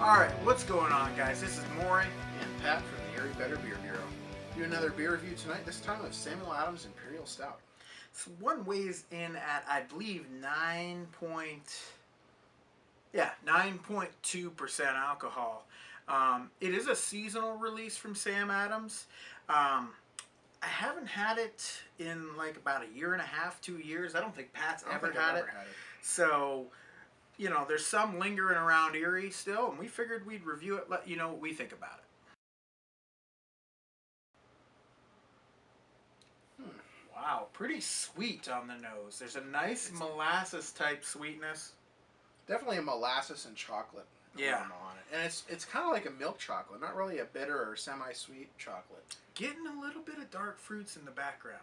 Alright, what's going on, guys? This is Maury And Pat from the Erie Better Beer Bureau. Do another beer review tonight, this time of Samuel Adams Imperial Stout. So one weighs in at, I believe, 9.2% alcohol. It is a seasonal release from Sam Adams. I haven't had it in like about a year and a half, 2 years. I don't think Pat's ever had it. So, you know, there's some lingering around Erie still, and we figured we'd review it, let you know what we think about it. Wow, pretty sweet on the nose. There's a nice molasses type sweetness. Definitely a molasses and chocolate aroma on it. And it's kind of like a milk chocolate, not really a bitter or semi-sweet chocolate. Getting a little bit of dark fruits in the background.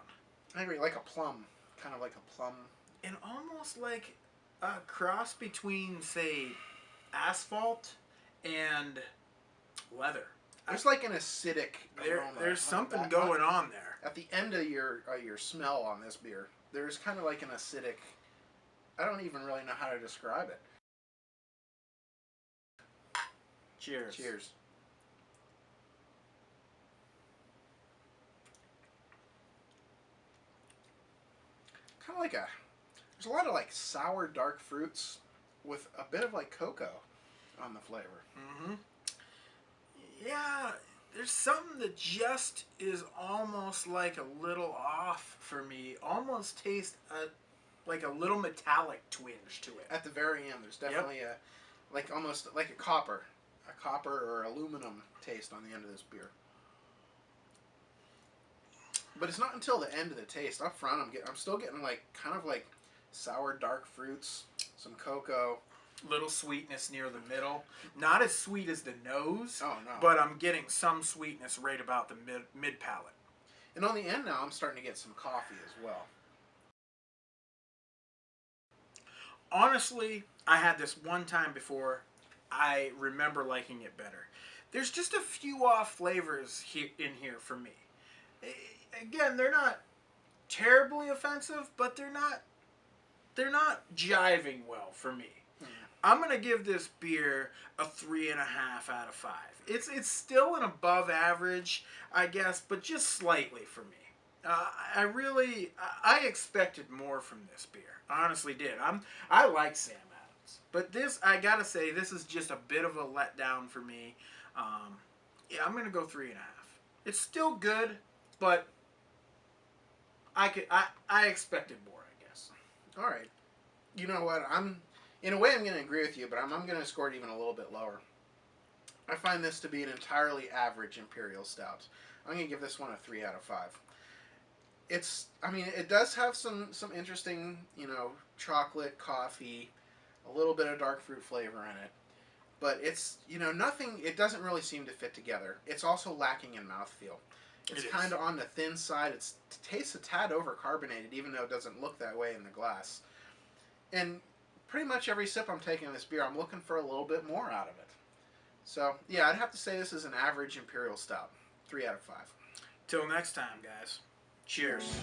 I agree, like a plum. Kind of like a plum. And almost like a cross between, say, asphalt and leather. There's like an acidic aroma. There's something going on there. At the end of your smell on this beer, there's kind of like an acidic... I don't even really know how to describe it. Cheers. Cheers. Kind of like a... There's a lot of like sour dark fruits with a bit of like cocoa on the flavor. Mm-hmm. Yeah, there's something that just is almost like a little off for me. Almost tastes like a little metallic twinge to it. At the very end, there's definitely a, like almost like a copper or aluminum taste on the end of this beer. But it's not until the end of the taste. Up front, I'm still getting like kind of like sour dark fruits, some cocoa. Little sweetness near the middle. Not as sweet as the nose. Oh no. But I'm getting some sweetness right about the mid palate. And on the end now, I'm starting to get some coffee as well. Honestly, I had this one time before. I remember liking it better. There's just a few off flavors in here for me. Again, they're not terribly offensive, but they're not jiving well for me. I'm going to give this beer a 3.5 out of 5. It's still an above average, I guess, but just slightly for me. I expected more from this beer. I honestly did. I like Sam Adams, but this, I gotta say, this is just a bit of a letdown for me. Yeah, I'm going to go 3.5. It's still good, but I expected more, I guess. All right. You know what? In a way, I'm going to agree with you, but I'm going to score it even a little bit lower. I find this to be an entirely average Imperial Stout. I'm going to give this one a 3 out of 5. It does have some interesting, chocolate, coffee, a little bit of dark fruit flavor in it. But it's, nothing, it doesn't really seem to fit together. It's also lacking in mouthfeel. It's kind of on the thin side. It tastes a tad overcarbonated, even though it doesn't look that way in the glass. And pretty much every sip I'm taking of this beer, I'm looking for a little bit more out of it. So, yeah, I'd have to say this is an average Imperial Stout. 3 out of 5. Till next time, guys. Cheers.